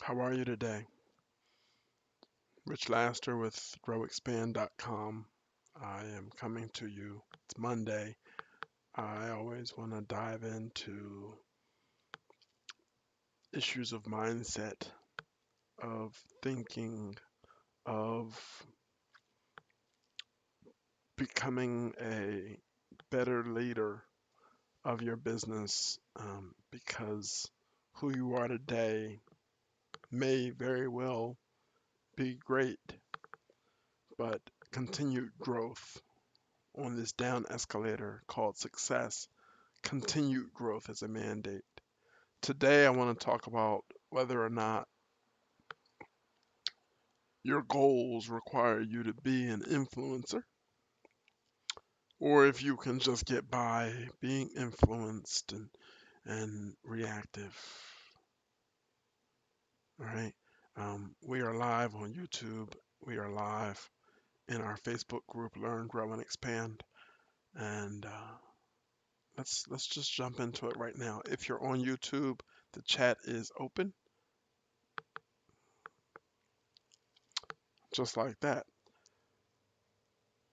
How are you today? Rich Laster with growexpand.com. I am coming to you. It's Monday. I always want to dive into issues of mindset, of thinking, of becoming a better leader of your business because who you are today may very well be great, but continued growth on this down escalator called success. Continued growth is a mandate. Today, I want to talk about whether or not your goals require you to be an influencer, or if you can just get by being influenced and reactive. All right. We are live on YouTube. We are live in our Facebook group, Learn, Grow, and Expand. And let's just jump into it right now. If you're on YouTube, the chat is open, just like that.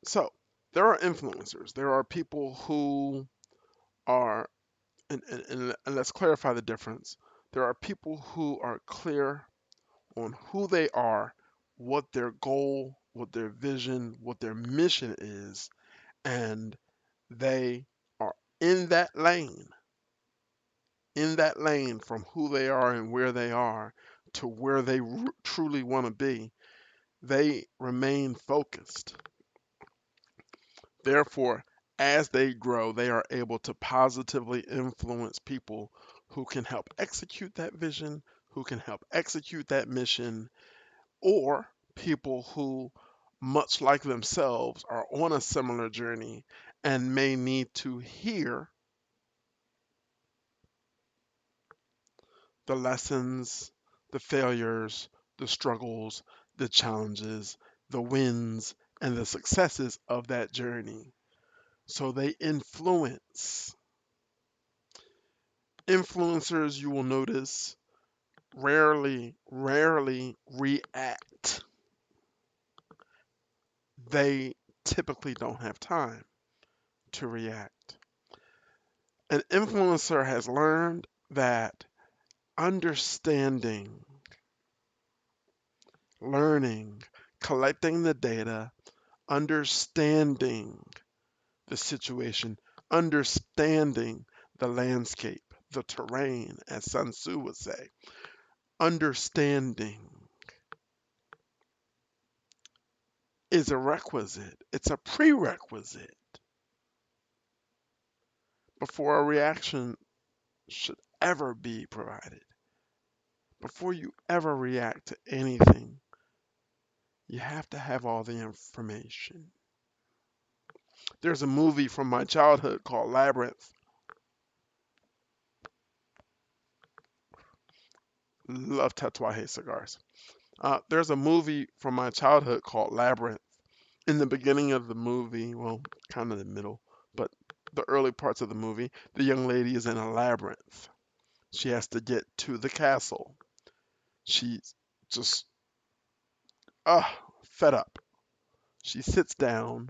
So there are influencers. There are people who are, and let's clarify the difference. There are people who are clear on who they are, what their goal, what their vision, what their mission is, and they are in that lane, from who they are and where they are to where they truly want to be. They remain focused. Therefore, as they grow, they are able to positively influence people who can help execute that vision, who can help execute that mission, or people who, much like themselves, are on a similar journey and may need to hear the lessons, the failures, the struggles, the challenges, the wins, and the successes of that journey. So they influence. Influencers, you will notice, rarely react. They typically don't have time to react. An influencer has learned that understanding, learning, collecting the data, understanding the situation, understanding the landscape, the terrain, as Sun Tzu would say, understanding is a requisite. It's a prerequisite before a reaction should ever be provided. Before you ever react to anything, you have to have all the information. There's a movie from my childhood called Labyrinth. Love Tatuaje cigars. There's a movie from my childhood called Labyrinth. In the beginning of the movie, well, kind of the middle, but the early parts of the movie, the young lady is in a labyrinth. She has to get to the castle. She's just fed up. She sits down.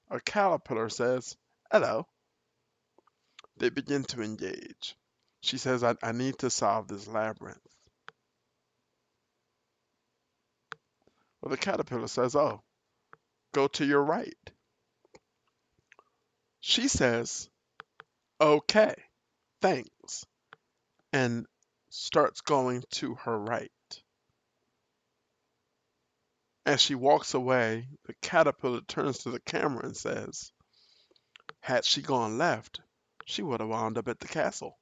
A caterpillar says, "Hello." They begin to engage. She says, I need to solve this labyrinth. Well, the caterpillar says, "Oh, go to your right." She says, "Okay, thanks," and starts going to her right. As she walks away, the caterpillar turns to the camera and says, "Had she gone left, she would have wound up at the castle.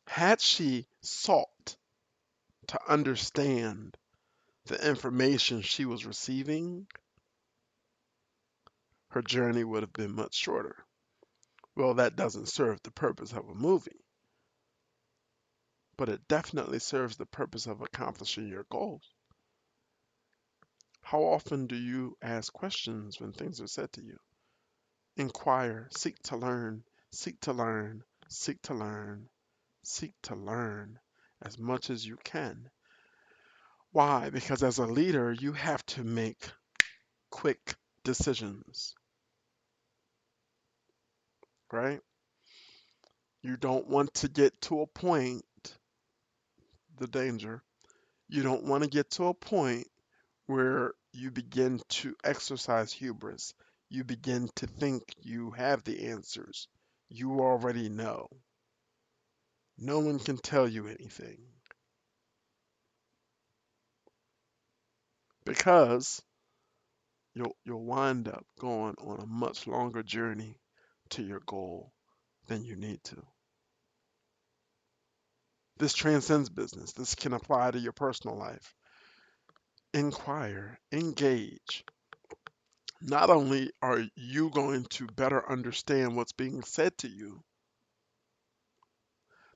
Had she sought to understand the information she was receiving, her journey would have been much shorter." Well, that doesn't serve the purpose of a movie, but it definitely serves the purpose of accomplishing your goals. How often do you ask questions when things are said to you? Inquire, seek to learn, seek to learn, seek to learn, Seek to learn as much as you can. Why? Because as a leader, you have to make quick decisions, right? You don't want to get to a point, the danger, you don't want to get to a point where you begin to exercise hubris. You begin to think you have the answers. You already know. No one can tell you anything because you'll wind up going on a much longer journey to your goal than you need to. This transcends business. This can apply to your personal life. Inquire, engage. Not only are you going to better understand what's being said to you,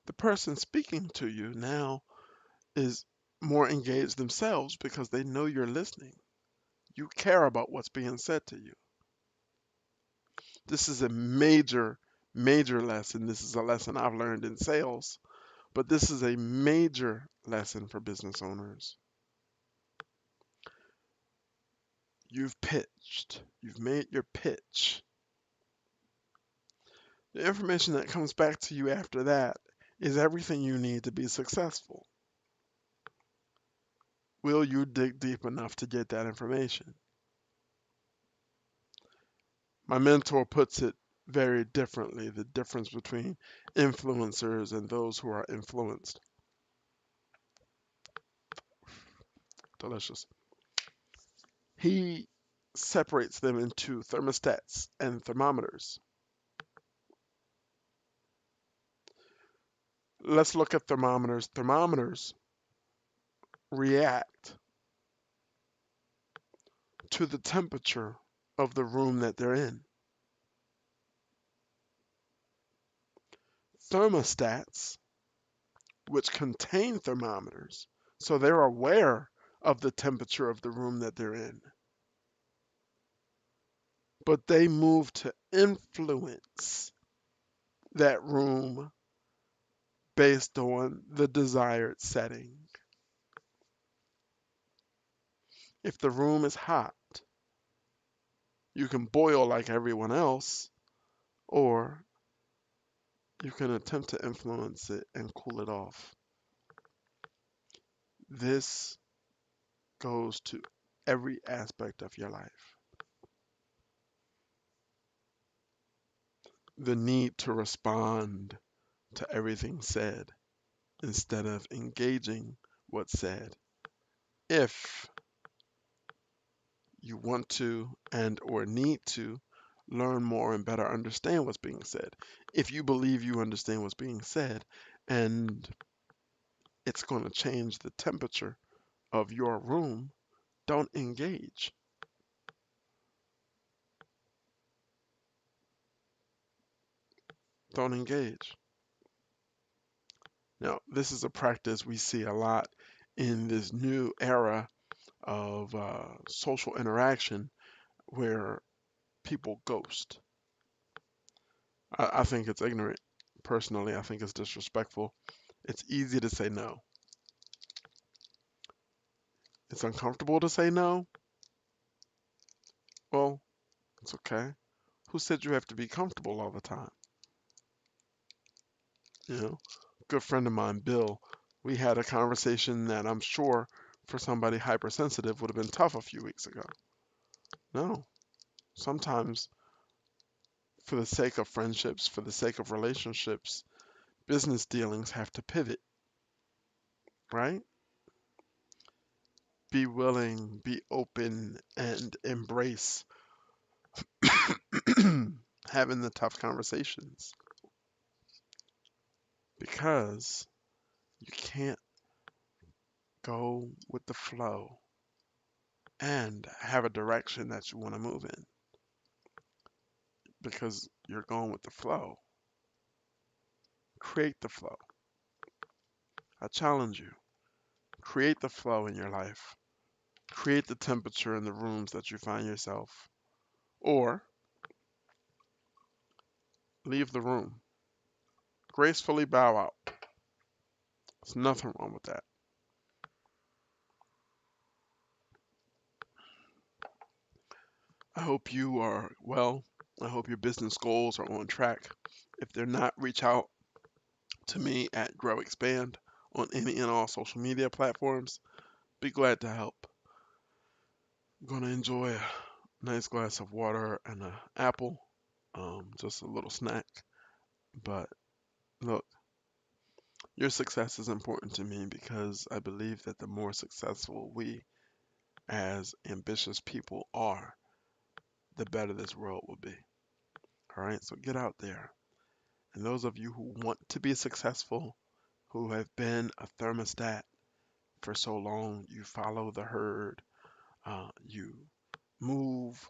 the person speaking to you now is more engaged themselves because they know you're listening. You care about what's being said to you. This is a major, major lesson. This is a lesson I've learned in sales, but this is a major lesson for business owners. You've pitched, you've made your pitch. The information that comes back to you after that is everything you need to be successful. Will you dig deep enough to get that information? My mentor puts it very differently, the difference between influencers and those who are influenced. Delicious. He separates them into thermostats and thermometers. Let's look at thermometers. Thermometers react to the temperature of the room that they're in. Thermostats, which contain thermometers, so they're aware of the temperature of the room that they're in, but they move to influence that room based on the desired setting. If the room is hot, you can boil like everyone else, or you can attempt to influence it and cool it off. This goes to every aspect of your life. The need to respond to everything said instead of engaging what's said. If you want to and or need to learn more and better understand what's being said, if you believe you understand what's being said and it's going to change the temperature of your room, don't engage. Don't engage. Now, this is a practice we see a lot in this new era of social interaction where people ghost. I think it's ignorant. Personally, I think it's disrespectful. It's easy to say no. It's uncomfortable to say no. Well, it's okay. Who said you have to be comfortable all the time? You know, good friend of mine, Bill, we had a conversation that I'm sure for somebody hypersensitive would have been tough a few weeks ago. No, sometimes for the sake of friendships, for the sake of relationships, business dealings have to pivot, right? Be willing, be open, and embrace having the tough conversations because you can't go with the flow and have a direction that you want to move in because you're going with the flow. Create the flow. I challenge you. Create the flow in your life. Create the temperature in the rooms that you find yourself. Or leave the room. Gracefully bow out. There's nothing wrong with that. I hope you are well. I hope your business goals are on track. If they're not, reach out to me at Grow Expand on any and all social media platforms. Be glad to help. I'm gonna enjoy a nice glass of water and an apple, just a little snack. But look, your success is important to me because I believe that the more successful we as ambitious people are, the better this world will be. All right, so get out there. And those of you who want to be successful, who have been a thermostat for so long, you follow the herd, you move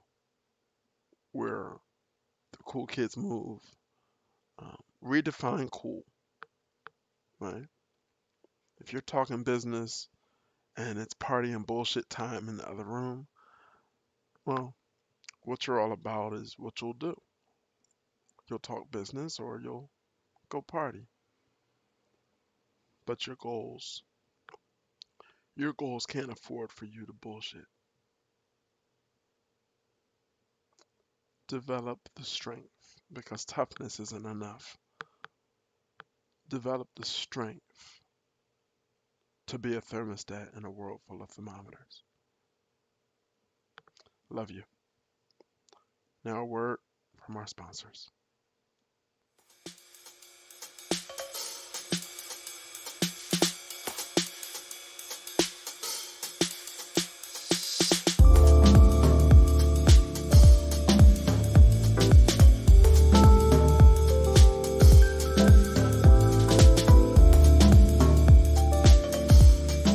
where the cool kids move. Redefine cool, right? If you're talking business and it's party and bullshit time in the other room, well, what you're all about is what you'll do. You'll talk business or you'll go party. But your goals can't afford for you to bullshit. Develop the strength because toughness isn't enough. Develop the strength to be a thermostat in a world full of thermometers. Love you. Now, a word from our sponsors.